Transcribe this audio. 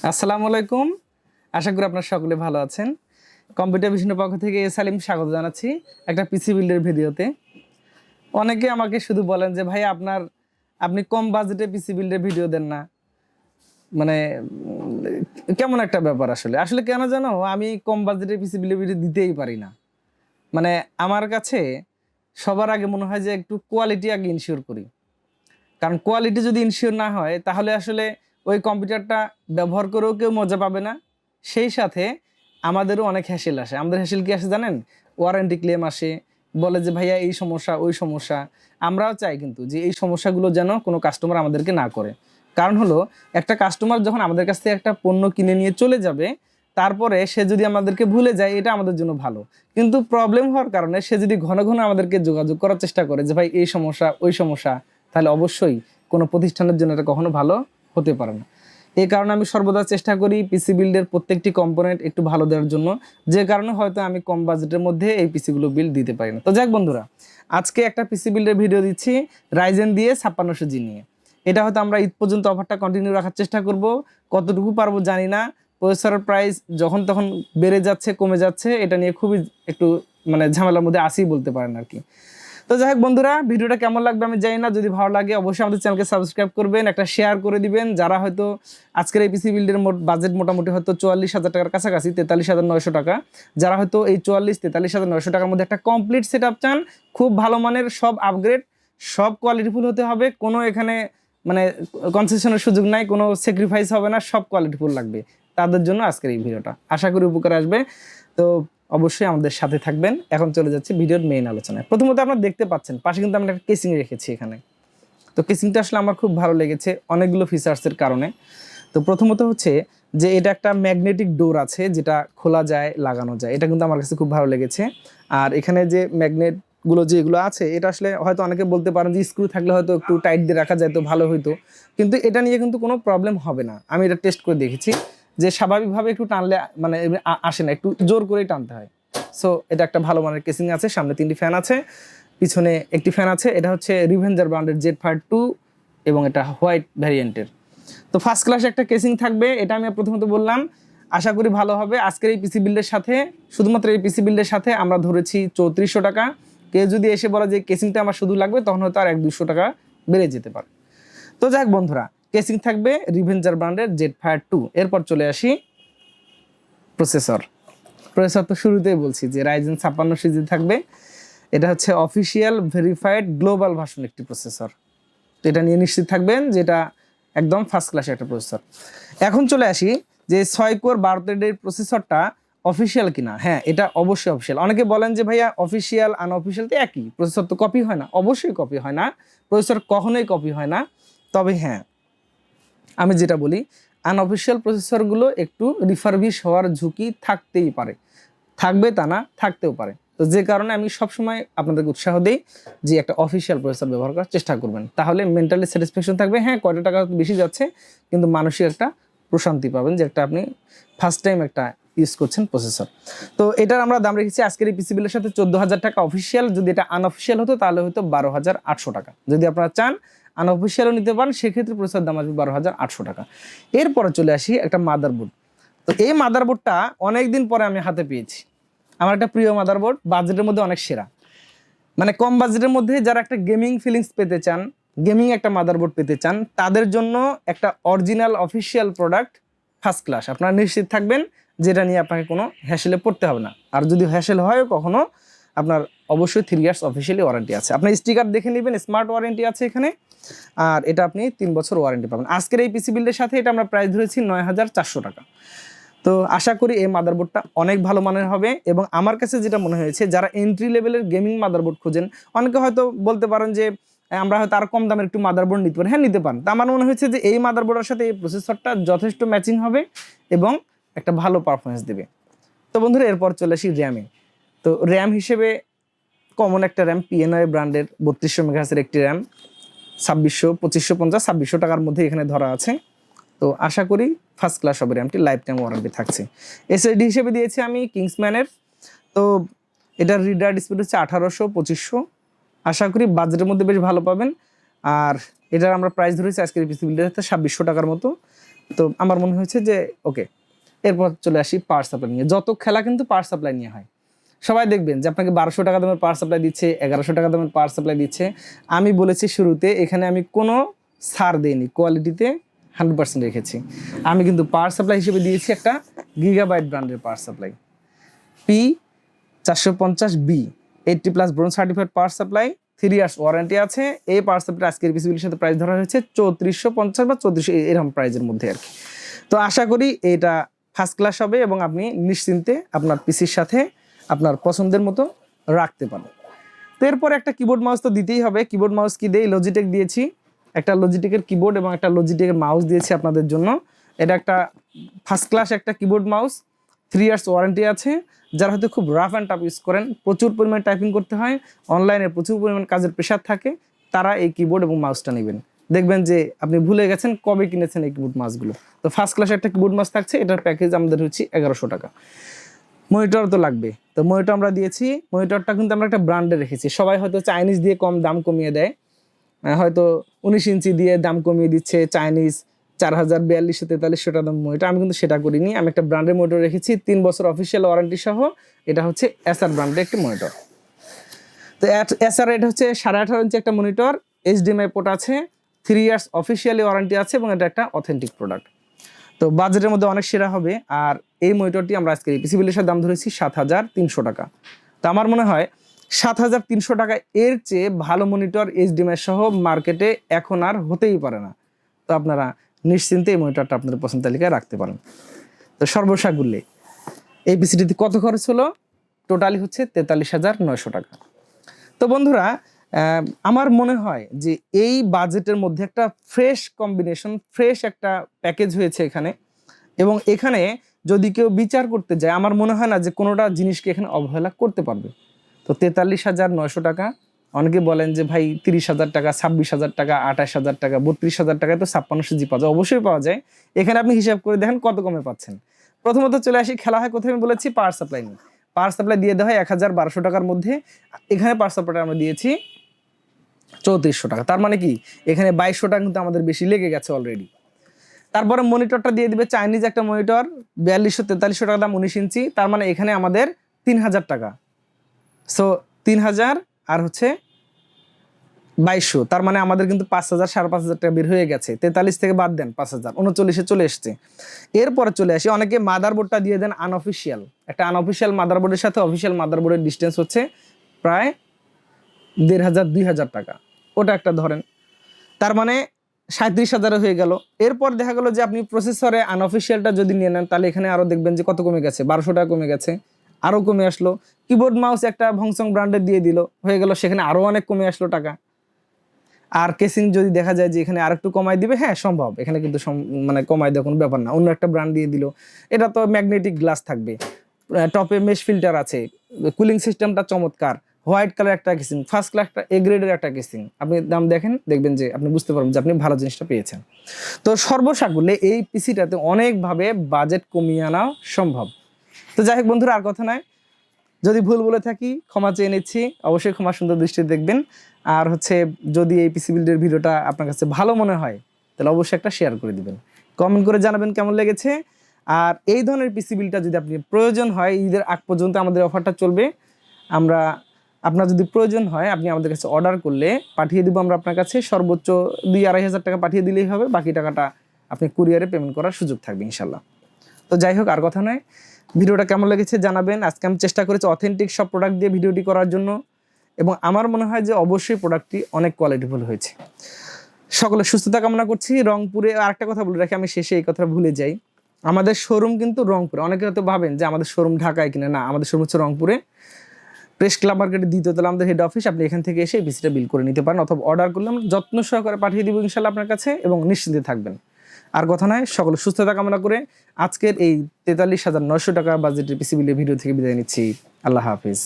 আসসালামু আলাইকুম। আশা করি আপনারা সকলে ভালো আছেন। কম্পিউটার ভিশনের পক্ষ থেকে সালিম স্বাগত জানাচ্ছি একটা পিসি বিল্ডের ভিডিওতে। অনেকে আমাকে শুধু বলেন যে ভাই আপনি কম বাজেটে পিসি বিল্ডের ভিডিও দেন না। মানে কেমন একটা ব্যাপার আসলে। আসলে কেন জানো আমি কম বাজেটে পিসি বিল্ডের ভিডিও দিতেই পারি না। মানে আমার কাছে সবার আগে মনে হয় যে একটু কোয়ালিটি আগে ইনশিওর করি। কারণ কোয়ালিটি যদি ইনশিওর না হয় তাহলে আসলে ওই কম্পিউটারটা ব্যবহার করেও কেউ মজা পাবে না। সেই সাথে আমাদেরও অনেক হ্যাসেল আসে। আমাদের হ্যাসেল কি আসে জানেন? ওয়ারেন্টি ক্লেম আসে, বলে যে ভাইয়া এই সমস্যা ওই সমস্যা। আমরাও চাই কিন্তু যে এই সমস্যাগুলো যেন কোনো কাস্টমার আমাদেরকে না করে। কারণ হলো একটা কাস্টমার যখন আমাদের কাছ থেকে একটা পণ্য কিনে নিয়ে চলে যাবে, তারপরে সে যদি আমাদেরকে ভুলে যায় এটা আমাদের জন্য ভালো। কিন্তু প্রবলেম হওয়ার কারণে সে যদি ঘন ঘন আমাদেরকে যোগাযোগ করার চেষ্টা করে যে ভাই এই সমস্যা ওই সমস্যা, তাহলে অবশ্যই কোনো প্রতিষ্ঠানের জন্য এটা কখনো ভালো হতে পারে না। এই কারণে আমি সর্বদা চেষ্টা করি পিসি বিল্ডের প্রত্যেকটি কম্পোনেন্ট একটু ভালো দেওয়ার জন্য, যে কারণে হয়তো আমি কম বাজেটের মধ্যে এই পিসিগুলো বিল্ড দিতে পারি না। তো যাক বন্ধুরা, আজকে একটা পিসি বিল্ডের ভিডিও দিচ্ছি রাইজেন দিয়ে 5600G নিয়ে। এটা হয়তো আমরা ঈদ পর্যন্ত অফারটা কন্টিনিউ রাখার চেষ্টা করব, কতটুকু পারবো জানি না। প্রসেসরের প্রাইস যখন তখন বেড়ে যাচ্ছে কমে যাচ্ছে, এটা নিয়ে খুবই একটু ঝামেলার মধ্যে আসি বলতে পারেন আর কি। তো যাই হোক বন্ধুরা, ভিডিওটা কেমন লাগবে আমি জানি না। যদি ভালো লাগে অবশ্যই আমাদের চ্যানেলকে সাবস্ক্রাইব করবেন, একটা শেয়ার করে দিবেন। যারা হয়তো আজকের এই পিসি বিল্ডের বাজেট মোটামুটি হয়তো 44,000 টাকার কাছাকাছি, 43,900 টাকা, যারা হয়তো এই 44-43,900 টাকার মধ্যে একটা কমপ্লিট সেট আপ চান, খুব ভালো মানের, সব আপগ্রেড, সব কোয়ালিটিফুল হতে হবে, কোনো এখানে কনসেশনের সুযোগ নাই, কোনো স্যাক্রিফাইস হবে না, সব কোয়ালিটিফুল লাগবে, তাদের জন্য আজকের এই ভিডিওটা। আশা করি উপকার আসবে। তো অবশ্যই আমাদের সাথে থাকবেন। এখন চলে যাচ্ছে ভিডিওর মেইন আলোচনায়। প্রথমত আপনারা দেখতে পাচ্ছেন পাশে কিন্তু আমরা একটা কেসিং রেখেছি এখানে। তো কেসিংটা আসলে আমার খুব ভালো লেগেছে অনেকগুলো ফিচার্সের কারণে। তো প্রথমত হচ্ছে যে এটা একটা ম্যাগনেটিক ডোর আছে, যেটা খোলা যায় লাগানো যায়, এটা কিন্তু আমার কাছে খুব ভালো লেগেছে। আর এখানে যে ম্যাগনেটগুলো যেগুলো আছে, এটা আসলে হয়তো অনেকে বলতে পারেন যে স্ক্রু থাকলে হয়তো একটু টাইট দিয়ে রাখা যায় তো ভালো হইতো, কিন্তু এটা নিয়ে কিন্তু কোনো প্রবলেম হবে না। আমি এটা টেস্ট করে দেখেছি যে স্বাভাবিকভাবে একটু টানলে আসে না, একটু জোর করেই টানতে হয়। সো এটা একটা ভালো মানের কেসিং আছে। সামনে 3টি ফ্যান আছে, পিছনে একটি ফ্যান আছে। এটা হচ্ছে রিভেঞ্জার ব্র্যান্ডের Z52 এবং এটা হোয়াইট ভ্যারিয়েন্টের। তো ফার্স্ট ক্লাস একটা কেসিং থাকবে, এটা আমি প্রথমত বললাম। আশা করি ভালো হবে। আজকের এই পিসি বিল্ডের সাথে, শুধুমাত্র এই পিসি বিল্ডের সাথে আমরা ধরেছি 3400 টাকা। কেউ যদি এসে বলে যে কেসিংটা আমার শুধু লাগবে, তখন হয়তো আর 100-200 টাকা বেড়ে যেতে পারে। তো যাক বন্ধুরা, কেসিং থাকবে রিভেঞ্জার ব্র্যান্ডের Z52। এরপর চলে আসি প্রসেসর। প্রসেসর তো শুরুতেই বলছি যে রাইজেন 5600G থাকবে। এটা হচ্ছে অফিসিয়াল ভেরিফাইড গ্লোবাল ভার্সন একটি প্রসেসর। তো এটা নিয়ে নিশ্চিত থাকবেন যে এটা একদম ফার্স্ট ক্লাসের একটা প্রসেসর। এখন চলে আসি যে 6 কোর 12 থ্রেডের প্রসেসরটা অফিসিয়াল কিনা। হ্যাঁ, এটা অবশ্যই অফিসিয়াল। অনেকে বলেন যে ভাইয়া অফিসিয়াল আনঅফিসিয়াল তো একই, প্রসেসর তো কপি হয় না। অবশ্যই কপি হয় না, প্রসেসর কখনোই কপি হয় না। তবে হ্যাঁ, আমি যেটা বলি, আনঅফিসিয়াল প্রসেসরগুলো একটু রিফারবিশ হওয়ার ঝুঁকি থাকতেই পারে, থাকবে তা না, থাকতেও পারে। তো যে কারণে আমি সবসময় আপনাদেরকে উৎসাহ দিই যে একটা অফিসিয়াল প্রসেসর ব্যবহার করার চেষ্টা করবেন, তাহলে মেন্টালি স্যাটিসফ্যাকশন থাকবে। হ্যাঁ, কয়টা টাকা বেশি যাচ্ছে, কিন্তু মানসিক একটা প্রশান্তি পাবেন যে একটা আপনি ফার্স্ট টাইম একটা ইউজ করছেন প্রসেসর। তো এটার আমরা দাম রেখেছি আজকের এই পিসি বিলের সাথে 14,000 টাকা অফিসিয়াল। যদি এটা আনঅফিসিয়াল হতো তাহলে হয়তো 12,800 টাকা। যদি আপনারা চান আনঅফিসিয়ালও নিতে পারেন, সেক্ষেত্রে প্রসেসর দাম আসবে 12,800 টাকা। এরপরে চলে আসি একটা মাদারবোর্ড। তো এই মাদারবোর্ডটা অনেকদিন পরে আমি হাতে পেয়েছি। আমার একটা প্রিয় মাদারবোর্ড, বাজেটের মধ্যে অনেক সেরা। কম বাজেটের মধ্যে যারা একটা গেমিং ফিলিংস পেতে চান, গেমিং একটা মাদারবোর্ড পেতে চান, তাদের জন্য একটা original official product, first class. আপনারা নিশ্চিত থাকবেন যেটা নিয়ে আপনাকে কোনো হ্যাসেলে পড়তে হবে না। আর যদি হ্যাসেল হয় কখনো, আপনার অবশ্যই 3 ইয়ার্স অফিসিয়ালি ওয়ারেন্টি আছে। আপনার স্টিকার দেখে নেবেন, স্মার্ট ওয়ারেন্টি আছে এখানে। আর এটা আপনি 3 বছর ওয়ারেন্টি পাবেন। আজকের এই পিসি বিল্ডের সাথে এটা আমরা প্রাইস ধরেছি 9,400 টাকা। তো আশা করি এই মাদারবোর্ডটা অনেক ভালো মানের হবে। এবং আমার কাছে যেটা মনে হয়েছে, যারা এন্ট্রি লেভেলের গেমিং মাদারবোর্ড খোঁজেন, অনেকে হয়তো বলতে পারেন যে আমরা হয়তো আর কম দামের একটু মাদারবোর্ড নিতে পারি। হ্যাঁ, নিতে পারেন। তা আমার মনে হয়েছে যে এই মাদারবোর্ডের সাথে এই প্রসেসরটা যথেষ্ট ম্যাচিং হবে এবং একটা ভালো পারফরমেন্স দেবে। তো বন্ধুরা, এরপর চলে আসি র্যামে। তো র্যাম হিসেবে কমন একটা র্যাম, পিএনআই ব্র্যান্ডের 3200 মেগাহার্জের একটি র্যাম, 2600, 2550, 2600 টাকার মধ্যে এখানে ধরা আছে। তো আশা করি ফার্স্ট ক্লাস হবে, র্যামটি লাইফ টাইম ওয়ারেন্টি থাকছে। এসএসডি হিসেবে দিয়েছি আমি কিংসম্যানের। তো এটার রিডার স্পিড হচ্ছে 1800, 2500। আশা করি বাজেটের মধ্যে বেশ ভালো পাবেন। আর এটার আমরা প্রাইস ধরেছি আজকের পিসি বিল্ডের 2600 টাকার মতো। তো আমার মনে হয়েছে যে ওকে, এরপর চলে আসি পাওয়ার সাপ্লাই নিয়ে। যত খেলা কিন্তু পাওয়ার সাপ্লাই নিয়ে হয়। সবাই দেখবেন যে আপনাকে 1200 টাকা দামের পাওয়ার সাপ্লাই দিচ্ছে, 1100 টাকা দামের পাওয়ার সাপ্লাই দিচ্ছে। আমি বলেছি শুরুতে, এখানে আমি কোনো ছাড় দিইনি, কোয়ালিটিতে 100% রেখেছি। আমি কিন্তু পাওয়ার সাপ্লাই হিসেবে দিয়েছি একটা গিগাবাইট ব্র্যান্ডের power supply, P450B 80+ bronze certified power supply, 3 years warranty আছে। এই পাওয়ার সাপ্লাই আজকের পিসিবিলির সাথে প্রাইস ধরা হয়েছে 3450 বা 3400 এরকম প্রাইজের মধ্যে আর কি। তো আশা করি এটা ফার্স্ট ক্লাস হবে এবং আপনি নিশ্চিন্তে আপনার পিসির সাথে আপনার পছন্দের মতো রাখতে পারেন। তো এরপর একটা কিবোর্ড মাউস তো দিতেই হবে। কিবোর্ড মাউস কি দেই? লজিটেক দিয়েছি, একটা লজিটেকের কিবোর্ড এবং একটা লজিটেকের মাউস দিয়েছি আপনাদের জন্য। এটা একটা ফার্স্ট ক্লাস একটা কিবোর্ড মাউস, 3 ইয়ার্স ওয়ারেন্টি আছে। যারা হয়তো খুব রাফ অ্যান্ড টাফ ইউজ করেন, প্রচুর পরিমাণে টাইপিং করতে হয়, অনলাইনে প্রচুর পরিমাণ কাজের প্রেশার থাকে, তারা এই কিবোর্ড এবং মাউসটা নেবেন। দেখবেন যে আপনি ভুলে গেছেন কবে কিনেছেন এই কিবোর্ড মাউসগুলো। তো ফার্স্ট ক্লাস একটা কিবোর্ড মাউস থাকছে, এটার প্যাকেজ আমাদের হচ্ছে 1100 টাকা। মনিটর তো লাগবে, তো মনিটর আমরা দিয়েছি। মনিটরটা কিন্তু আমরা একটা ব্র্যান্ডে রেখেছি। সবাই হয়তো চাইনিজ দিয়ে কম দাম কমিয়ে দেয়, হয়তো 19 ইঞ্চি দিয়ে দাম কমিয়ে দিচ্ছে চাইনিজ 4000, 4200, 4300 টাকা দাম মনিটর। আমি কিন্তু সেটা করিনি, আমি একটা ব্র্যান্ডের মনিটর রেখেছি 3 বছর অফিসিয়াল ওয়ারেন্টি সহ। এটা হচ্ছে এসআর ব্র্যান্ডের একটি মনিটর। তো এসআর এটা হচ্ছে 18.5 ইঞ্চি একটা মনিটর, HDMI পোর্ট আছে, 3 ইয়ার্স অফিসিয়ালি ওয়ারেন্টি আছে এবং এটা একটা অথেন্টিক প্রোডাক্ট। তো বাজেটের মধ্যে অনেক সেরা হবে। আর এই মনিটরটি আমরা আজকে এই পিসিবিলের সাথে দাম ধরেছি 7300 টাকা। তো আমার মনে হয় 7300 টাকা এর চেয়ে ভালো মনিটর HDMI সহ মার্কেটে এখন আর হতেই পারে না। তো আপনারা নিশ্চিন্তে এই মনিটরটা আপনাদের পছন্দ তালিকায় রাখতে পারেন। তো সর্বসাকুল্যে এই পিসিটিতে কত খরচ হলো? টোটালি হচ্ছে 43,900 টাকা। তো বন্ধুরা, আমার মনে হয় যে এই বাজেটের মধ্যে একটা ফ্রেশ কম্বিনেশন, ফ্রেশ একটা প্যাকেজ হয়েছে এখানে। এবং এখানে যদি কেউ বিচার করতে যায়, আমার মনে হয় না যে কোনোটা জিনিসকে এখানে অবহেলা করতে পারবে। তো 43,900 টাকা। অনেকে বলেন যে ভাই 30,000 টাকা, 26,000 টাকা, 28,000 টাকা, 32,000 টাকায় তো 56 জি পাওয়া যায়। অবশ্যই পাওয়া যায়। এখানে আপনি হিসাব করে দেখেন কত কমে পাচ্ছেন। প্রথমত চলে আসি, খেলা হয় কোথায় আমি বলেছি, পাওয়ার সাপ্লাই নিয়ে। পাওয়ার সাপ্লাই দিয়ে দেওয়া হয় 1,1200 টাকার মধ্যে। এখানে পাওয়ার সাপ্লাই আমরা দিয়েছি 3400 টাকা। তার মানে কি, এখানে 2200 টাকা কিন্তু আমাদের বেশি লেগে গেছে অলরেডি। তারপরে মনিটরটা দিয়ে দিবে চাইনিজ একটা মনিটর, 4200-4300 টাকা দাম, 19 ইঞ্চি। তার মানে এখানে আমাদের 3000 টাকা। সো 3000 আর হচ্ছে 2200, তার মানে আমাদের কিন্তু 5000, 5500 টাকা বের হয়ে গেছে। 43 থেকে বাদ দেন 5000, 39-এ চলে এসছে। এরপরে চলে আসি, অনেকে মাদারবোর্ডটা দিয়ে দেন আনঅফিসিয়াল। একটা আনঅফিসিয়াল মাদারবোর্ডের সাথে অফিসিয়াল মাদারবোর্ডের ডিস্টেন্স হচ্ছে প্রায় 1500-2000 টাকা। ওটা একটা ধরেন, তার মানে 37,000 হয়ে গেল। এরপর দেখা গেল যে আপনি প্রসেসরে আনঅফিসিয়ালটা যদি নিয়ে নেন, তাহলে এখানে আরও দেখবেন যে কত কমে গেছে, 1200 টাকা কমে গেছে, আরও কমে আসলো। কিবোর্ড মাউস একটা ভংসং ব্র্যান্ডের দিয়ে দিল, হয়ে গেল, সেখানে আরও অনেক কমে আসলো টাকা। আর কেসিং যদি দেখা যায় যে এখানে আরেকটু কমাই দিবে, হ্যাঁ সম্ভব, এখানে কিন্তু মানে কমাই দেওয়ার কোনো ব্যাপার না। অন্য একটা ব্র্যান্ড দিয়ে দিল, এটা তো ম্যাগনেটিক গ্লাস থাকবে, টপে মেশ ফিল্টার আছে, কুলিং সিস্টেমটা চমৎকার, হোয়াইট কালার একটা কেসিং, ফার্স্ট ক্লাস একটা এ গ্রেডের একটা কেসিং। আপনি দাম দেখেন, দেখবেন যে আপনি বুঝতে পারবেন যে আপনি ভালো জিনিসটা পেয়েছেন। তো সর্বসাকুল্যে এই পিসিটাতে অনেকভাবে বাজেট কমিয়ে আনা সম্ভব। তো যাই হোক বন্ধুরা, আর কথা নয়, যদি ভুল বলে থাকি ক্ষমা চেয়ে নিচ্ছি, অবশ্যই ক্ষমা সুন্দর দৃষ্টিতে দেখবেন। আর হচ্ছে, যদি এই পিসি বিল্ডের ভিডিওটা আপনার কাছে ভালো মনে হয়, তাহলে অবশ্যই একটা শেয়ার করে দিবেন, কমেন্ট করে জানাবেন কেমন লেগেছে। আর এই ধরনের পিসি বিল্ডটা যদি আপনি প্রয়োজন হয়, ঈদের আগ পর্যন্ত আমাদের অফারটা চলবে। আপনার যদি প্রয়োজন হয়, আপনি আমাদের কাছে অর্ডার করলে পাঠিয়ে দিব আমরা আপনার কাছে। সর্বোচ্চ 2-2,500 টাকা পাঠিয়ে দিলেই হবে, বাকি টাকাটা আপনি কুরিয়ারে পেমেন্ট করার সুযোগ থাকবে ইনশাল্লাহ। তো যাই হোক, আর কথা নয়, ভিডিওটা কেমন লেগেছে জানাবেন। আজকে আমি চেষ্টা করেছি অথেন্টিক সব প্রোডাক্ট দিয়ে ভিডিওটি করার জন্য, এবং আমার মনে হয় যে অবশ্যই প্রোডাক্টটি অনেক কোয়ালিটিফুল হয়েছে। সকলের সুস্থতা কামনা করছি। রংপুরে আরেকটা কথা বলে রাখি, আমি শেষে এই কথা ভুলে যাই, আমাদের শোরুম কিন্তু রংপুরে। অনেকে হয়তো ভাবেন যে আমাদের শোরুম ঢাকায় কিনা, না, আমাদের শোরুম হচ্ছে রংপুরে, প্রেস ক্লাব মার্কেটের 2য় তলা আমাদের হেড অফিস। আপনি এখান থেকে এসে এই পিসিটা বিল করে নিতে পারেন, অথবা অর্ডার করলে আমরা যত্ন সহকারে পাঠিয়ে দিব ইনশাল্লাহ আপনার কাছে, এবং নিশ্চিন্তে থাকবেন। আর কথা নয়, সকলের সুস্থতা কামনা করে আজকের এই 43,900 টাকা বাজেটের পিসি বিলের ভিডিও থেকে বিদায় নিচ্ছি। আল্লাহ হাফিজ।